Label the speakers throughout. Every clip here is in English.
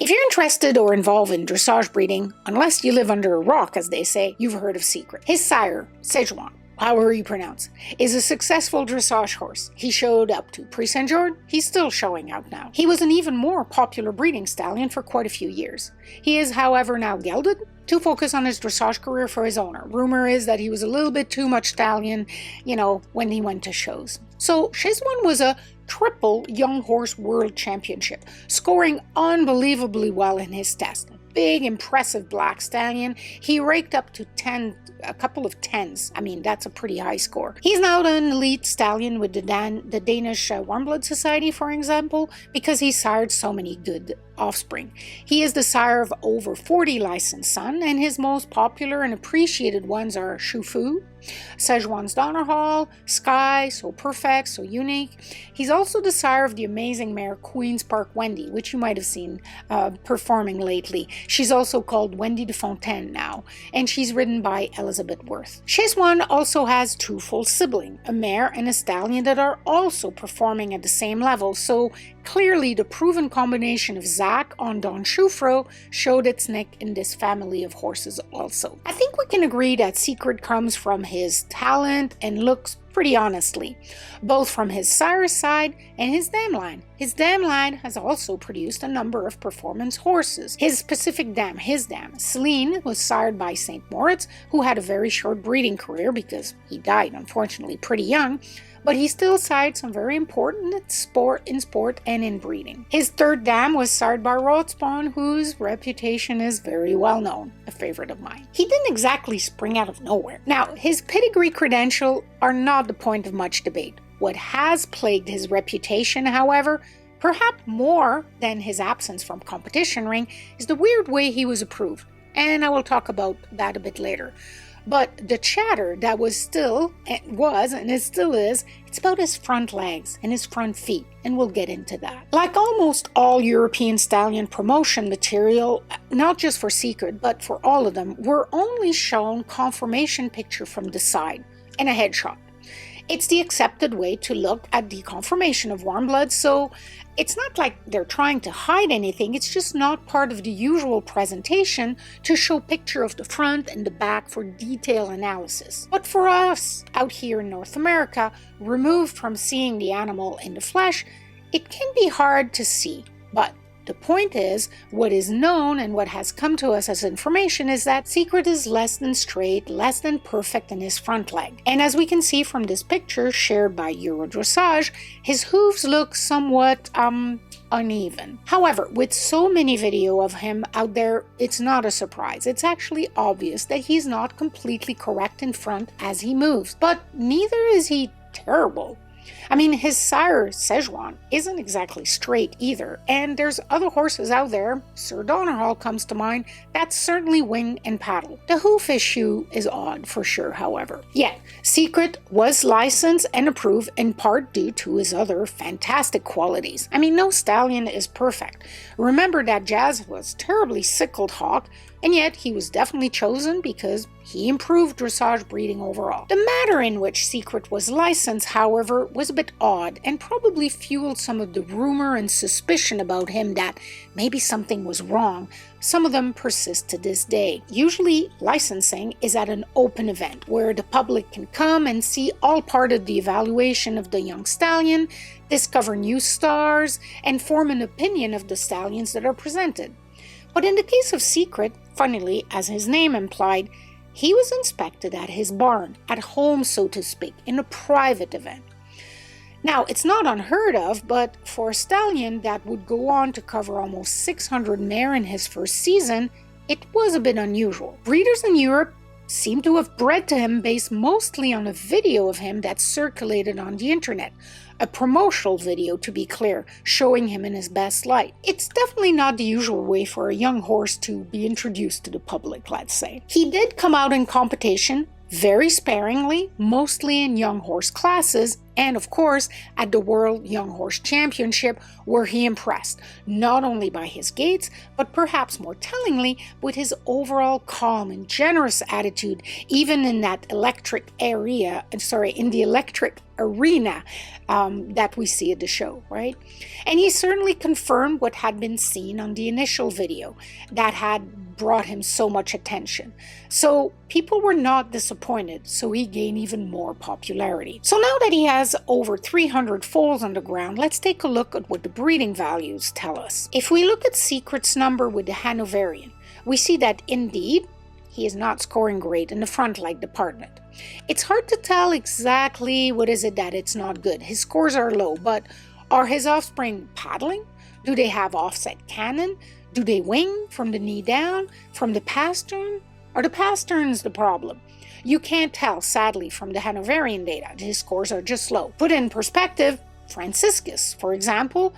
Speaker 1: If you're interested or involved in dressage breeding, unless you live under a rock as they say, you've heard of Secret. His sire, Szechuan, however you pronounce it, is a successful dressage horse. He showed up to Prix Saint-Georges, he's still showing out now. He was an even more popular breeding stallion for quite a few years. He is, however, now gelded to focus on his dressage career for his owner. Rumor is that he was a little bit too much stallion, when he went to shows. So Szechuan was a triple young horse world championship, scoring unbelievably well in his test. Big, impressive black stallion. He raked up to a couple of tens. I mean, that's a pretty high score. He's now an elite stallion with the Danish Warmblood Society, for example, because he sired so many good offspring. He is the sire of over 40 licensed sons, and his most popular and appreciated ones are Shufu, Szechuan's Donnerhall, Sky, So Perfect, So Unique. He's also the sire of the amazing mare Queen's Park Wendy, which you might have seen performing lately. She's also called Wendy de Fontaine now, and she's ridden by Elizabeth Worth. Szechuan also has two full siblings, a mare and a stallion, that are also performing at the same level, so clearly the proven combination of Zach on Don Schufro showed its nick in this family of horses also. I think we can agree that Secret comes from his talent and looks pretty honestly, both from his sire's side and his dam line. His dam line has also produced a number of performance horses. His specific dam, Celine, was sired by St. Moritz, who had a very short breeding career because he died unfortunately pretty young, but he still sired some very important in sport and in breeding. His third dam was sired by Rothspawn, whose reputation is very well known, a favorite of mine. He didn't exactly spring out of nowhere. Now, his pedigree credentials are not the point of much debate. What has plagued his reputation, however, perhaps more than his absence from competition ring, is the weird way he was approved, and I will talk about that a bit later. But the chatter that and still is, it's about his front legs and his front feet, and we'll get into that. Like almost all European stallion promotion material, not just for Secret, but for all of them, we're only shown conformation picture from the side and a headshot. It's the accepted way to look at the conformation of Warmblood, so it's not like they're trying to hide anything, it's just not part of the usual presentation to show picture of the front and the back for detail analysis. But for us, out here in North America, removed from seeing the animal in the flesh, it can be hard to see. But the point is, what is known and what has come to us as information is that Secret is less than straight, less than perfect in his front leg. And as we can see from this picture shared by Eurodressage, his hooves look somewhat uneven. However, with so many videos of him out there, it's not a surprise. It's actually obvious that he's not completely correct in front as he moves, but neither is he terrible. I mean, his sire, Szechuan, isn't exactly straight either, and there's other horses out there, Sir Donnerhall comes to mind, that's certainly wing and paddle. The hoof issue is odd for sure, however. Yet, Secret was licensed and approved in part due to his other fantastic qualities. I mean, no stallion is perfect. Remember that Jazz was terribly sickled hawk, and yet he was definitely chosen because he improved dressage breeding overall. The manner in which Secret was licensed, however, was a bit odd and probably fueled some of the rumor and suspicion about him that maybe something was wrong. Some of them persist to this day. Usually, licensing is at an open event where the public can come and see all part of the evaluation of the young stallion, discover new stars, and form an opinion of the stallions that are presented. But in the case of Secret, funnily, as his name implied, he was inspected at his barn, at home so to speak, in a private event. Now, it's not unheard of, but for a stallion that would go on to cover almost 600 mare in his first season, it was a bit unusual. Breeders in Europe seem to have bred to him based mostly on a video of him that circulated on the internet. A promotional video, to be clear, showing him in his best light. It's definitely not the usual way for a young horse to be introduced to the public, let's say. He did come out in competition, very sparingly, mostly in young horse classes, and of course at the World Young Horse Championship, where he impressed not only by his gaits, but perhaps more tellingly with his overall calm and generous attitude, even in that in the electric arena that we see at the show, right? And he certainly confirmed what had been seen on the initial video that had brought him so much attention. So people were not disappointed, so he gained even more popularity. So now that he has over 300 foals on the ground, let's take a look at what the breeding values tell us. If we look at Secret's number with the Hanoverian, we see that indeed he is not scoring great in the front leg department. It's hard to tell exactly what is it that it's not good. His scores are low, but are his offspring paddling? Do they have offset cannon? Do they wing from the knee down, from the pastern? Are the pasterns the problem? You can't tell, sadly, from the Hanoverian data. His scores are just low. Put in perspective, Franciscus, for example,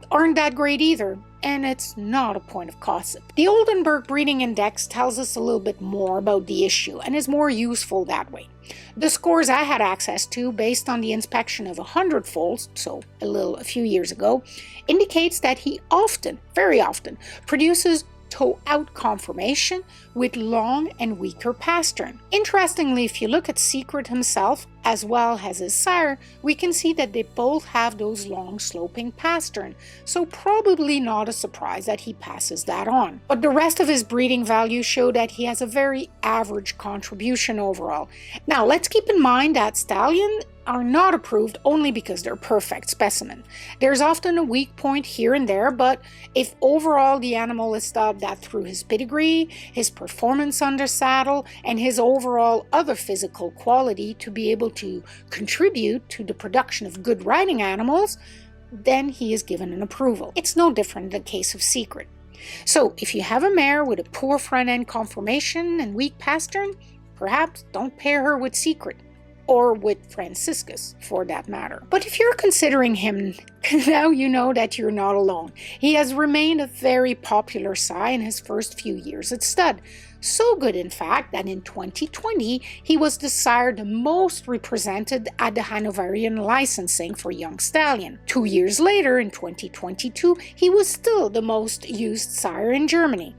Speaker 1: aren't that great either, and it's not a point of gossip. The Oldenburg breeding index tells us a little bit more about the issue and is more useful that way. The scores I had access to, based on the inspection of 100 foals, so a few years ago, indicates that he often, very often, produces toe-out conformation with long and weaker pastern. Interestingly, if you look at Secret himself, as well as his sire, we can see that they both have those long sloping pastern, so probably not a surprise that he passes that on. But the rest of his breeding values show that he has a very average contribution overall. Now let's keep in mind that Stallion are not approved only because they're perfect specimen. There's often a weak point here and there, but if overall the animal is thought that through his pedigree, his performance under saddle, and his overall other physical quality to be able to contribute to the production of good riding animals, then he is given an approval. It's no different in the case of Secret. So if you have a mare with a poor front end conformation and weak pastern, perhaps don't pair her with Secret, or with Franciscus for that matter. But if you're considering him, now you know that you're not alone. He has remained a very popular sire in his first few years at stud. So good, in fact, that in 2020, he was the sire the most represented at the Hanoverian licensing for young stallion. 2 years later, in 2022, he was still the most used sire in Germany.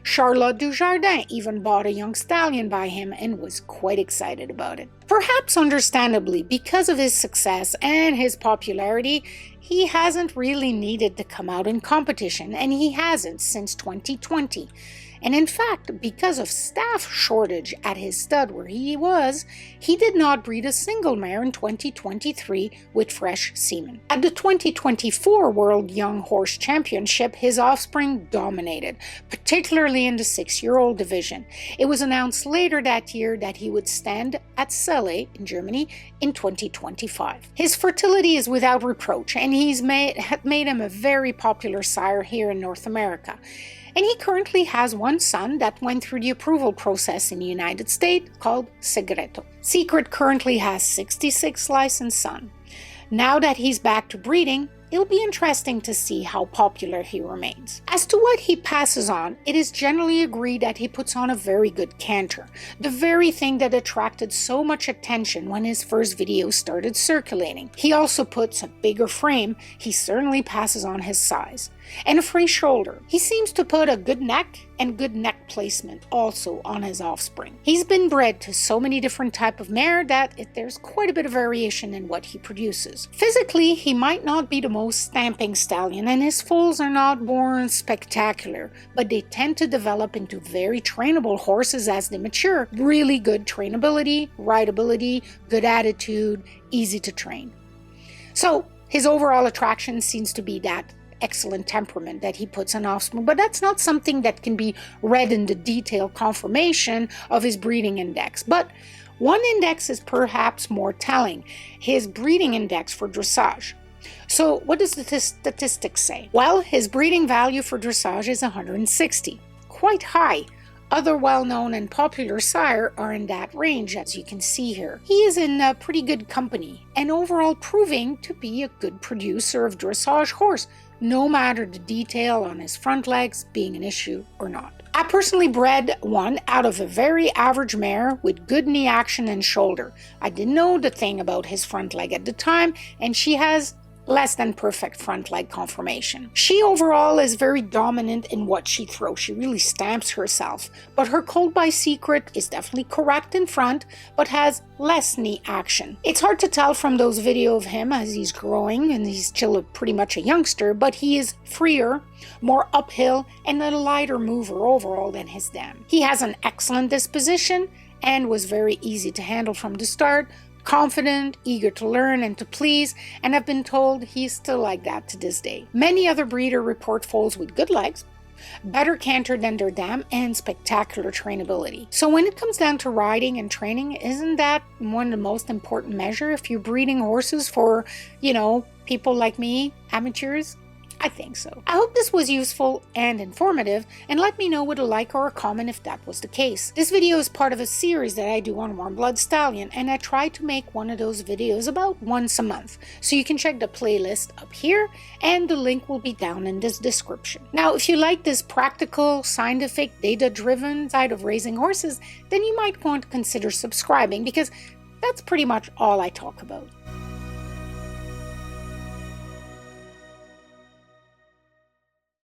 Speaker 1: Charlotte Dujardin even bought a young stallion by him and was quite excited about it. Perhaps understandably, because of his success and his popularity, he hasn't really needed to come out in competition, and he hasn't since 2020. And in fact, because of staff shortage at his stud where he was, he did not breed a single mare in 2023 with fresh semen. At the 2024 World Young Horse Championship, his offspring dominated, particularly in the 6-year-old division. It was announced later that year that he would stand at Celle in Germany in 2025. His fertility is without reproach, and he's made him a very popular sire here in North America. And he currently has one son that went through the approval process in the United States called Segreto. Secret currently has 66 licensed sons. Now that he's back to breeding, it'll be interesting to see how popular he remains. As to what he passes on, it is generally agreed that he puts on a very good canter, the very thing that attracted so much attention when his first video started circulating. He also puts a bigger frame. He certainly passes on his size. And a free shoulder. He seems to put a good neck and good neck placement also on his offspring. He's been bred to so many different types of mare that there's quite a bit of variation in what he produces. Physically, he might not be the most stamping stallion, and his foals are not born spectacular, but they tend to develop into very trainable horses as they mature. Really good trainability, rideability, good attitude, easy to train. So his overall attraction seems to be that excellent temperament that he puts on offspring, but that's not something that can be read in the detailed conformation of his breeding index. But one index is perhaps more telling, his breeding index for dressage. So what does the statistics say? Well, his breeding value for dressage is 160, quite high. Other well-known and popular sire are in that range, as you can see here. He is in pretty good company, and overall proving to be a good producer of dressage horse, no matter the detail on his front legs being an issue or not. A personally bred one out of a very average mare with good knee action and shoulder. I didn't know the thing about his front leg at the time, and she has less than perfect front leg conformation. She overall is very dominant in what she throws. She really stamps herself, but her cold by secret is definitely correct in front, but has less knee action. It's hard to tell from those videos of him as he's growing, and he's still pretty much a youngster, but he is freer, more uphill, and a lighter mover overall than his dam. He has an excellent disposition and was very easy to handle from the start, confident, eager to learn and to please, and I've been told he's still like that to this day. Many other breeders report foals with good legs, better canter than their dam, and spectacular trainability. So when it comes down to riding and training, isn't that one of the most important measures if you're breeding horses for, people like me, amateurs? I think so. I hope this was useful and informative, and let me know with a like or a comment if that was the case. This video is part of a series that I do on Warmblood Stallion, and I try to make one of those videos about once a month. So you can check the playlist up here, and the link will be down in this description. Now, if you like this practical, scientific, data-driven side of raising horses, then you might want to consider subscribing, because that's pretty much all I talk about.